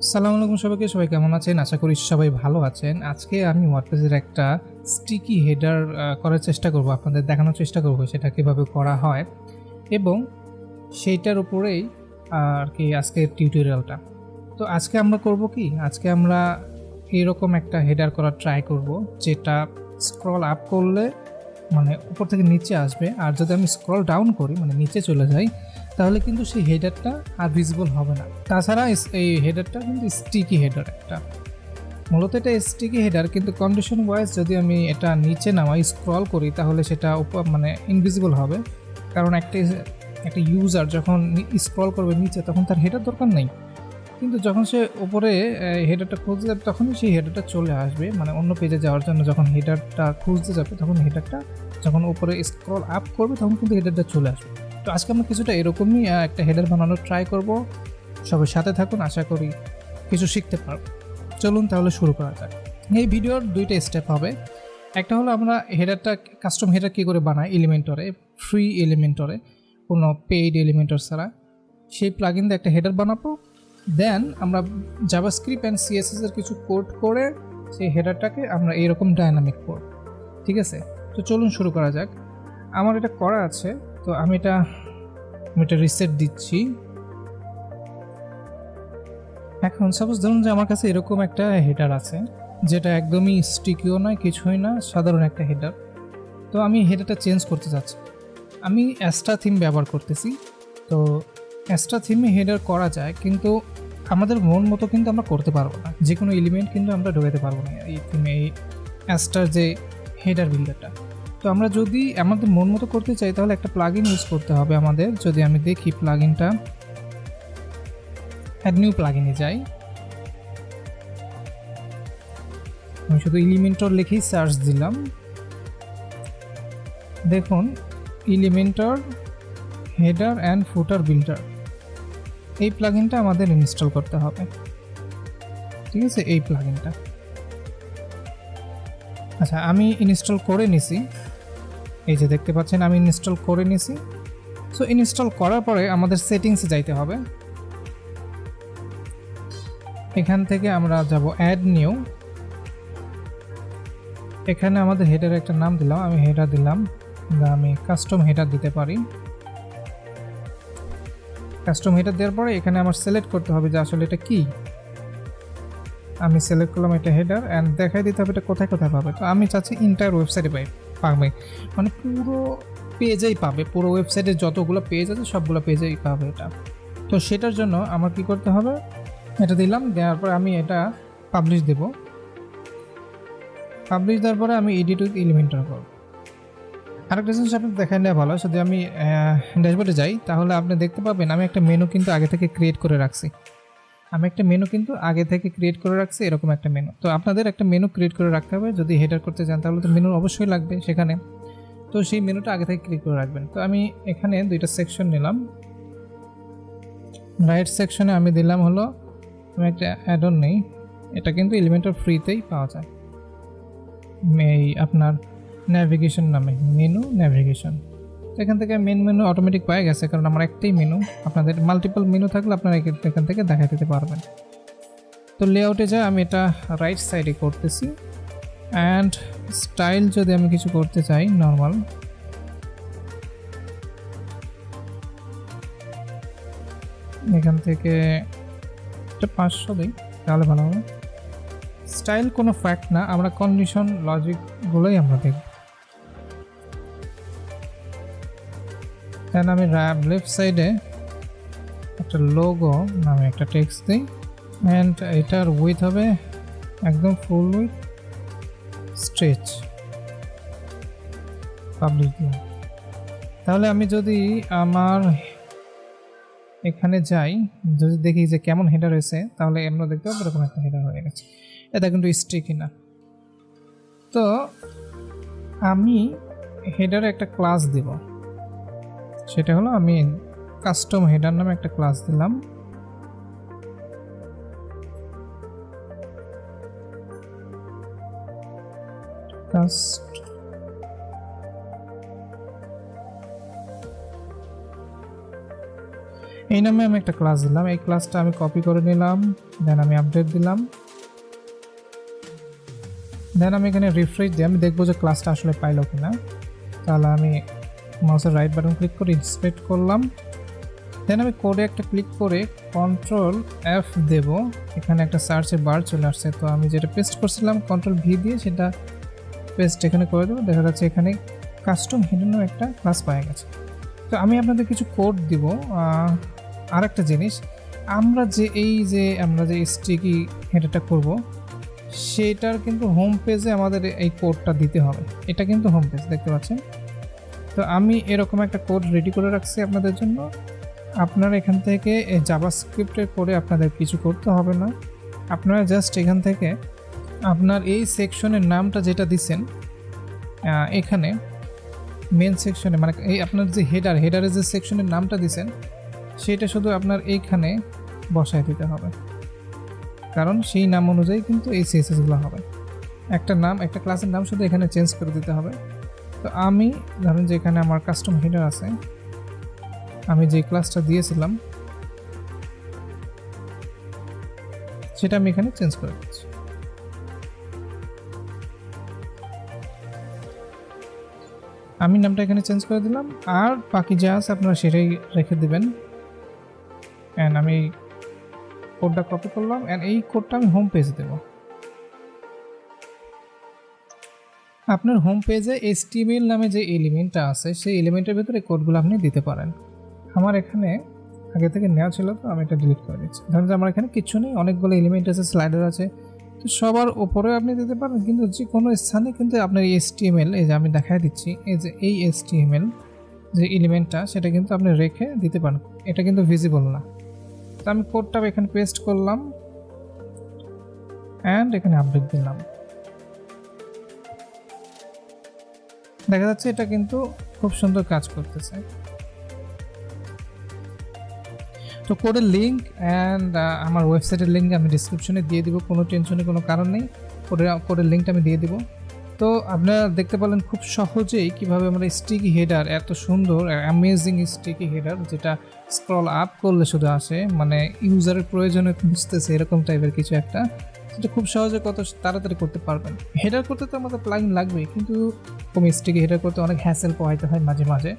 আসসালামু আলাইকুম সবাইকে, সবাই কেমন আছেন? আশা করি সবাই ভালো আছেন। আজকে আমি ওয়ার্ডপ্রেসের একটা স্টিকি হেডার করার চেষ্টা করব, আপনাদের দেখানোর চেষ্টা করব সেটা কীভাবে করা হয় এবং সেইটার উপরেই আর কি আজকের টিউটোরিয়ালটা। তো আজকে আমরা করব কি, আজকে আমরা এরকম একটা হেডার করার ট্রাই করব যেটা স্ক্রল আপ করলে মানে উপর থেকে নিচে আসবে, আর যদি আমি স্ক্রল ডাউন করি মানে নিচে চলে যাই তাহলে কিন্তু সেই হেডারটা আর ভিজিবল হবে না। তাছাড়া এই হেডারটা কিন্তু স্টিকি হেডার একটা, মূলত এটা স্টিকি হেডার, কিন্তু কন্ডিশন ওয়াইজ যদি আমি এটা নিচে নামাই স্ক্রল করি তাহলে সেটা মানে ইনভিজিবল হবে। কারণ একটা ইউজার যখন স্ক্রল করবে নিচে তখন তার হেডার দরকার নেই, কিন্তু যখন সে উপরে হেডারটা খুঁজতে যাবে তখনই সেই হেডারটা চলে আসবে, মানে অন্য পেজে যাওয়ার জন্য যখন হেডারটা খুঁজতে যাবে তখন হেডারটা যখন উপরে স্ক্রল আপ করবে তখন কিন্তু হেডারটা চলে আসবে। তো আজকে আমরা কিছুটা এরকমই একটা হেডার বানানোর ট্রাই করব। সবাই সাথে থাকুন, আশা করি কিছু শিখতে পারব। চলুন তাহলে শুরু করা যাক। এই ভিডিওর দুইটা স্টেপ হবে। একটা হলো আমরা হেডারটা কাস্টম হেডার কী করে বানাই এলিমেন্টরে, ফ্রি এলিমেন্টরে, কোনো পেইড এলিমেন্টর ছাড়া। সেই প্লাগইন দিয়ে একটা হেডার বানাবো, দেন আমরা জাভাস্ক্রিপ্ট অ্যান্ড সিএসএস এর কিছু কোড করে সেই হেডারটাকে আমরা এইরকম ডায়নামিক করব। ঠিক আছে, তো চলুন শুরু করা যাক। আমার এটা করা আছে, তো আমি এটা রিসেট দিচ্ছি। এখন সাপোজ ধরুন যে আমার কাছে এরকম একটা হেডার আছে যেটা একদমই স্টিকিও নয়, কিছুই না, সাধারণ একটা হেডার। তো আমি হেডারটা চেঞ্জ করতে চাচ্ছি। আমি অ্যাস্ট্রা থিম ব্যবহার করতেছি। তো অ্যাস্ট্রা থিমে হেডার করা যায়, কিন্তু আমাদের মন মতো কিন্তু আমরা করতে পারবো না, যে কোনো এলিমেন্ট কিন্তু আমরা ঢোকাতে পারবো না এই থিমে, এই অ্যাস্ট্রার যে হেডার বিল্ডারটা। তো আমরা যদি আমাদের মন মতো করতে চাই তাহলে একটা প্লাগইন ইউজ করতে হবে আমাদের। যদি আমি দেখি প্লাগইনটা, অ্যাড নিউ প্লাগইনে যাই, আমি শুধু এলিমেন্টর লিখেই সার্চ দিলাম। দেখুন Elementor header and footer builder, এই প্লাগইনটা আমাদের ইনস্টল করতে হবে। ঠিক আছে, এই প্লাগইনটা আচ্ছা আমি ইনস্টল করে নিছি, এই যে দেখতে পাচ্ছেন আমি ইনস্টল করে নিছি। সো ইনস্টল করার পরে আমাদের সেটিংসে যাইতে হবে। এখান থেকে আমরা যাব অ্যাড নিউ, এখানে আমাদের হেডার একটা নাম দিলাম, আমি হেডার দিলাম, আমি কাস্টম হেডার দিতে পারি। কাস্টম হেডার দেওয়ার পরে এখানে আমার সিলেক্ট করতে হবে যে আসলে এটা কি। আমি সিলেক্ট করলাম এটা হেডার, অ্যান্ড দেখাই দিতে হবে এটা কোথায় কোথায় পাবে। তো আমি চাচ্ছি ইন্টায়ার ওয়েবসাইটে পাবে, মানে পুরো পেজেই পাবে, পুরো ওয়েবসাইটে যতগুলো পেজ আছে সবগুলো পেজেই পাবে এটা। তো সেটার জন্য আমার কি করতে হবে, এটা দিলাম, দেওয়ার পরে আমি এটা পাবলিশ দেব। পাবলিশ দেওয়ার পরে আমি এডিট উইথ এলিমেন্টর করব। আরেকটা জিনিস আপনাকে দেখাই নেওয়া ভালো, যদি আমি ড্যাশবোর্ডে যাই তাহলে আপনি দেখতে পাবেন আমি একটা মেনু কিন্তু আগে থেকে ক্রিয়েট করে রাখছি। এরকম একটা মেনু। তো আপনাদের একটা মেনু ক্রিয়েট করে রাখতে হবে, যদি হেডার করতে চান তাহলে তো মেনু অবশ্যই লাগবে সেখানে। তো সেই মেনুটা আগে থেকে ক্রিয়েট করে রাখবেন। তো আমি এখানে দুইটা সেকশন নিলাম। রাইট সেকশনে আমি দিলাম হলো, আমি একটা অ্যাড অন নেই, এটা কিন্তু এলিমেন্টর ফ্রিতেই পাওয়া যায়, এই আপনার ন্যাভিগেশন নামে, মেনু ন্যাভিগেশন। তো এখান থেকে মেন মেনু অটোমেটিক পাওয়া গেছে, কারণ আমার একটাই মেনু। আপনাদের মাল্টিপল মেনু থাকলে আপনারা এখান থেকে দেখা দিতে পারবেন। তো লেআউটে যা আমি এটা রাইট সাইডে করতেছি, অ্যান্ড স্টাইল যদি আমি কিছু করতে চাই নর্মাল, এখান থেকে এটা 500 দিই তাহলে ভালো হবে। স্টাইল কোনো ফ্যাক্ট না, আমরা কন্ডিশন লজিকগুলোই আমরা দেখব। দেন আমি লেফট সাইডে একটা লোগো নামে একটা টেক্সট দিই, অ্যান্ড এটার উইথ হবে একদম ফুল উইথ, স্ট্রেচ, পাবলিশ দিলাম। তাহলে আমি যদি আমার এখানে যাই, যদি দেখি যে কেমন হেডার হয়েছে, তাহলে আমরা দেখতে পাবো এরকম একটা হেডার হয়ে গেছে। এটা কিন্তু স্ট্রিকি না। তো আমি হেডারে একটা ক্লাস দিব, সেটা হলো আমি কাস্টম হেডার নামে একটা ক্লাস দিলাম। এই নামে আমি একটা ক্লাস দিলাম, এই ক্লাসটা আমি কপি করে নিলাম, দেন আমি আপডেট দিলাম, দেন আমি এখানে রিফ্রেশ দিয়ে আমি দেখবো যে ক্লাসটা আসলে পাইলো কিনা। তাহলে আমি মাউসের রাইট বাটন ক্লিক করে ইন্সপেক্ট করলাম, দেন আমি কোডে একটা ক্লিক করে কন্ট্রোল F দেব, এখানে একটা সার্চের বার চলে আসছে। তো আমি যেটা পেস্ট করছিলাম কন্ট্রোল V দিয়ে সেটা পেস্ট এখানে করে দেবো, দেখা যাচ্ছে এখানে কাস্টম হিডেনও একটা ক্লাস পাওয়া গেছে। তো আমি আপনাদের কিছু কোড দিব। আর একটা জিনিস, আমরা যে স্টিকি হেডারটা করব সেটার কিন্তু হোম পেজে আমাদের এই কোডটা দিতে হবে। এটা কিন্তু হোম পেজ দেখতে পাচ্ছেন। তো আমি এরকম একটা কোড রেডি করে রাখছি আপনাদের জন্য। আপনারা এখান থেকে জাভাস্ক্রিপ্টের কোডে আপনাদের কিছু করতে হবে না, আপনারা জাস্ট এখান থেকে আপনার এই সেকশনের নামটা যেটা দিচ্ছেন এখানে মেন সেকশনে, মানে এই আপনার যে হেডারের যে সেকশনের নামটা দিচ্ছেন সেটা শুধু আপনার এইখানে বসায় দিতে হবে, কারণ সেই নাম অনুযায়ী কিন্তু এই সিএসএসগুলো হবে। একটা ক্লাসের নাম শুধু এখানে চেঞ্জ করে দিতে হবে। তো আমি ধরেন যে এখানে আমার কাস্টম হেডার আছে, আমি যে ক্লাসটা দিয়েছিলাম সেটা আমি এখানে চেঞ্জ করে দিচ্ছি। আমি নামটা এখানে চেঞ্জ করে দিলাম, আর বাকি যা আছে আপনারা সেটাই রেখে দিবেন। অ্যান্ড আমি কোডটা কপি করলাম, অ্যান্ড এই কোডটা আমি হোম পেজে দেব। আপনার হোম পেজে HTML নামে যে এলিমেন্টটা আছে সেই এলিমেন্টের ভিতরে কোডগুলো আপনি দিতে পারেন। আমার এখানে আগে থেকে নেওয়া ছিল, তো আমি এটা ডিলিট করে দিচ্ছি। ধরেন যে আমার এখানে কিছু নেই, অনেকগুলো এলিমেন্ট আছে, স্লাইডার আছে, তো সবার উপরে আপনি দিতে পারেন, কিন্তু যে কোনো স্থানে কিন্তু আপনার HTML, এই যে আমি দেখাই দিচ্ছি, এই যে এই HTML যে এলিমেন্টটা সেটা কিন্তু আপনি রেখে দিতে পারেন, এটা কিন্তু ভিজিবল না। তো আমি কোডটা এখানে পেস্ট করলাম অ্যান্ড এখানে আপডেট দিলাম, দেখা যাচ্ছে এটা কিন্তু খুব সুন্দর কাজ করতেছে। তো কোডের লিঙ্ক অ্যান্ড আমার ওয়েবসাইটের লিঙ্ক আমি ডিসক্রিপশনে দিয়ে দিব, কোনো টেনশনের কোনো কারণ নেই, কোডের লিঙ্কটা আমি দিয়ে দিব। তো আপনারা দেখতে পেলেন খুব সহজেই কিভাবে আমরা স্টিকি হেডার, এত সুন্দর অ্যামেজিং স্টিকি হেডার যেটা স্ক্রল আপ করলে শুধু আসে, মানে ইউজারের প্রয়োজনে বুঝতেছে এরকম টাইপের কিছু একটা, সেটা খুব সহজে কত তাড়াতাড়ি করতে পারবেন। হেডার করতে তো আমাদের প্লাগইন লাগবেই, কিন্তু কম স্টিকি হেডার করতে অনেক হ্যাসেল পোহাইতে হয় মাঝে মাঝে।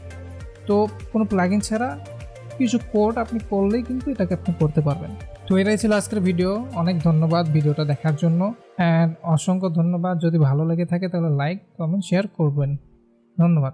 তো কোনো প্লাগইন ছাড়া কিছু কোড আপনি করলেই কিন্তু এটাকে আপনি করতে পারবেন। তো এটাই ছিল আজকের ভিডিও। অনেক ধন্যবাদ ভিডিওটা দেখার জন্য, অ্যান্ড অসংখ্য ধন্যবাদ। যদি ভালো লেগে থাকে তাহলে লাইক, কমেন্ট, শেয়ার করবেন। ধন্যবাদ।